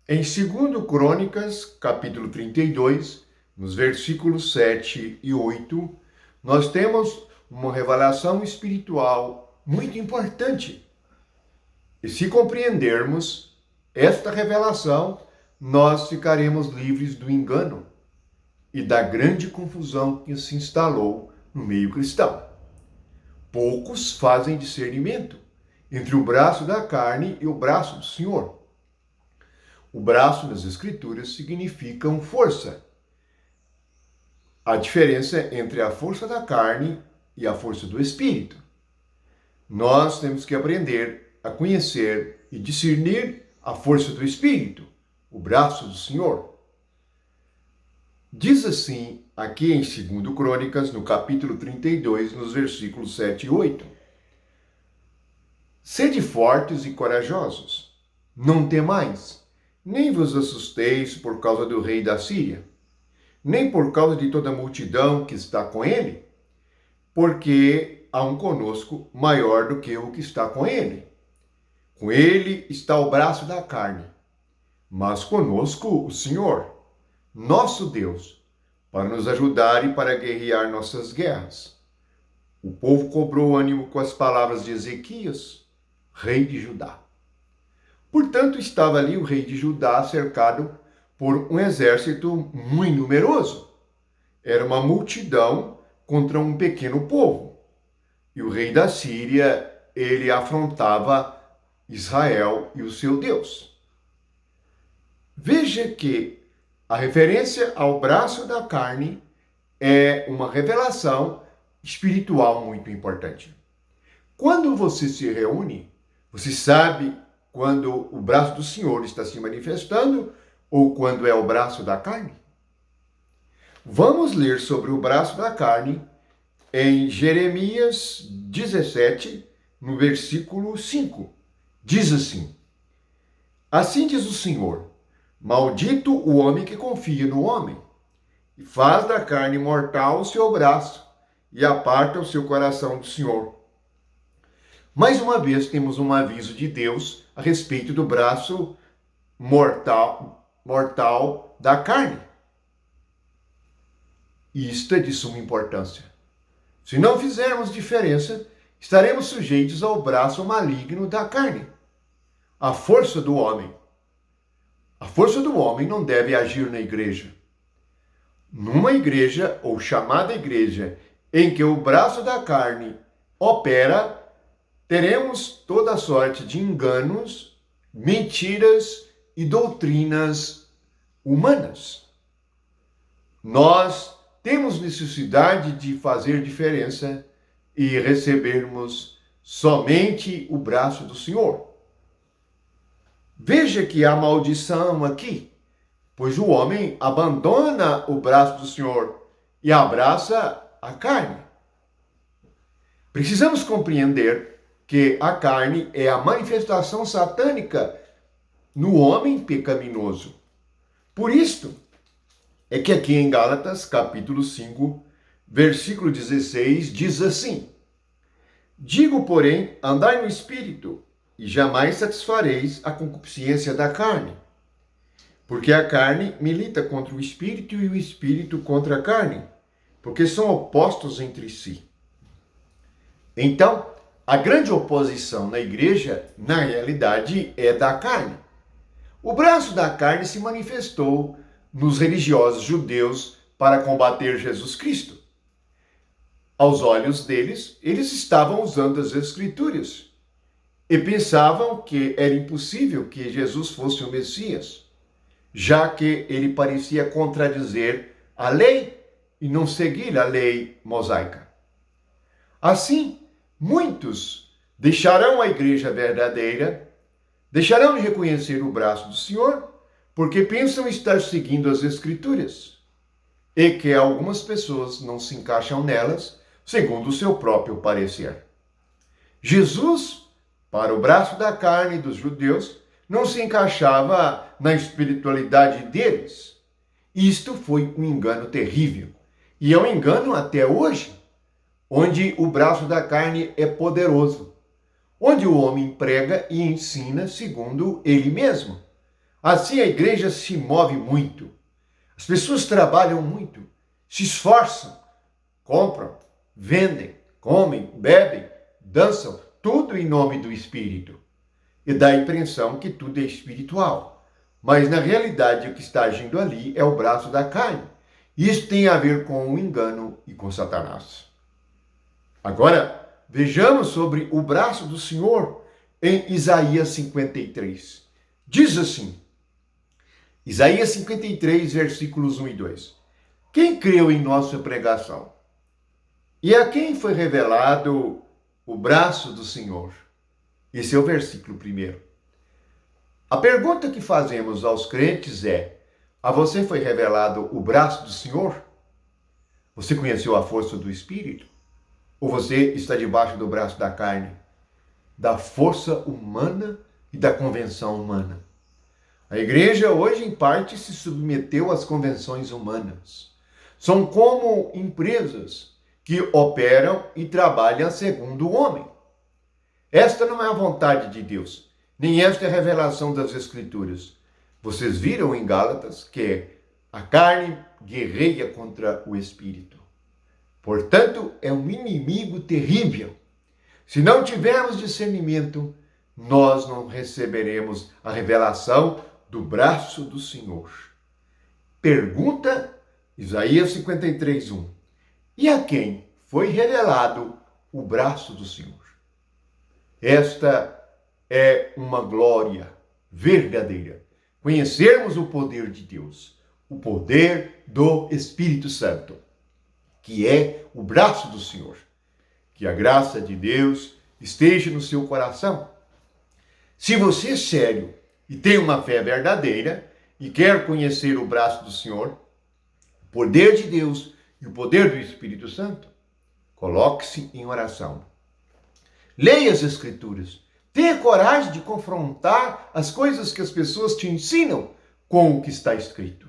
Em 2 Crônicas, capítulo 32, nos versículos 7 e 8, nós temos uma revelação espiritual muito importante. E se compreendermos esta revelação, nós ficaremos livres do engano e da grande confusão que se instalou no meio cristão. Poucos fazem discernimento entre o braço da carne e o braço do Senhor. O braço nas Escrituras significa força. A diferença entre a força da carne e a força do Espírito. Nós temos que aprender a conhecer e discernir a força do Espírito, o braço do Senhor. Diz assim, aqui em 2 Crônicas, no capítulo 32, nos versículos 7 e 8. Sede fortes e corajosos, não temais, nem vos assusteis por causa do rei da Síria, nem por causa de toda a multidão que está com ele, porque há um conosco maior do que o que está com ele. Com ele está o braço da carne, mas conosco o Senhor, nosso Deus, para nos ajudar e para guerrear nossas guerras. O povo cobrou ânimo com as palavras de Ezequias, rei de Judá. Portanto, estava ali o rei de Judá cercado por um exército muito numeroso. Era uma multidão contra um pequeno povo. E o rei da Síria, ele afrontava Israel e o seu Deus. Veja que a referência ao braço da carne é uma revelação espiritual muito importante. Quando você se reúne, você sabe quando o braço do Senhor está se manifestando ou quando é o braço da carne? Vamos ler sobre o braço da carne em Jeremias 17, no versículo 5. Diz assim: Assim diz o Senhor, maldito o homem que confia no homem, e faz da carne mortal o seu braço, e aparta o seu coração do Senhor. Mais uma vez temos um aviso de Deus a respeito do braço mortal da carne. E isto é de suma importância. Se não fizermos diferença, estaremos sujeitos ao braço maligno da carne, a força do homem. A força do homem não deve agir na igreja. Numa igreja, ou chamada igreja, em que o braço da carne opera, teremos toda sorte de enganos, mentiras e doutrinas humanas. Nós temos necessidade de fazer diferença e recebermos somente o braço do Senhor. Veja que há maldição aqui, pois o homem abandona o braço do Senhor e abraça a carne. Precisamos compreender que a carne é a manifestação satânica no homem pecaminoso. Por isto, é que aqui em Gálatas, capítulo 5, versículo 16, diz assim: Digo, porém, andai no Espírito, e jamais satisfareis a concupiscência da carne. Porque a carne milita contra o Espírito e o Espírito contra a carne, porque são opostos entre si. Então, a grande oposição na igreja, na realidade, é da carne. O braço da carne se manifestou nos religiosos judeus para combater Jesus Cristo. Aos olhos deles, eles estavam usando as Escrituras e pensavam que era impossível que Jesus fosse o Messias, já que ele parecia contradizer a lei e não seguir a lei mosaica. Assim, muitos deixarão a igreja verdadeira, deixarão de reconhecer o braço do Senhor, porque pensam estar seguindo as Escrituras, e que algumas pessoas não se encaixam nelas, segundo o seu próprio parecer. Jesus, para o braço da carne dos judeus, não se encaixava na espiritualidade deles. Isto foi um engano terrível, e é um engano até hoje, onde o braço da carne é poderoso, onde o homem prega e ensina segundo ele mesmo, Assim a igreja se move muito. As pessoas trabalham muito, se esforçam, compram, vendem, comem, bebem, dançam, tudo em nome do Espírito. E dá a impressão que tudo é espiritual. Mas na realidade o que está agindo ali é o braço da carne. Isso tem a ver com o engano e com Satanás. Agora, vejamos sobre o braço do Senhor em Isaías 53. Diz assim, Isaías 53, versículos 1 e 2. Quem creu em nossa pregação? E a quem foi revelado o braço do Senhor? Esse é o versículo 1. A pergunta que fazemos aos crentes é: a você foi revelado o braço do Senhor? Você conheceu a força do Espírito? Ou você está debaixo do braço da carne, da força humana e da convenção humana? A igreja hoje, em parte, se submeteu às convenções humanas. São como empresas que operam e trabalham segundo o homem. Esta não é a vontade de Deus, nem esta é a revelação das Escrituras. Vocês viram em Gálatas que a carne guerreia contra o Espírito. Portanto, é um inimigo terrível. Se não tivermos discernimento, nós não receberemos a revelação do braço do Senhor. Pergunta Isaías 53, 1. E a quem foi revelado o braço do Senhor? Esta é uma glória verdadeira. Conhecermos o poder de Deus, o poder do Espírito Santo, que é o braço do Senhor. Que a graça de Deus esteja no seu coração. Se você é sério e tem uma fé verdadeira e quer conhecer o braço do Senhor, o poder de Deus e o poder do Espírito Santo, coloque-se em oração. Leia as Escrituras. Tenha coragem de confrontar as coisas que as pessoas te ensinam com o que está escrito.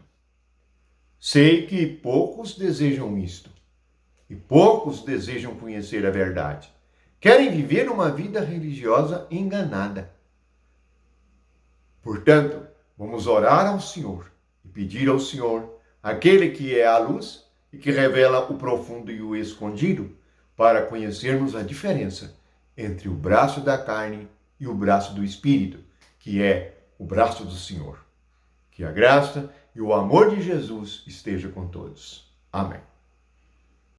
Sei que poucos desejam isto. E poucos desejam conhecer a verdade. Querem viver uma vida religiosa enganada. Portanto, vamos orar ao Senhor e pedir ao Senhor, aquele que é a luz e que revela o profundo e o escondido, para conhecermos a diferença entre o braço da carne e o braço do Espírito, que é o braço do Senhor. Que a graça e o amor de Jesus esteja com todos. Amém.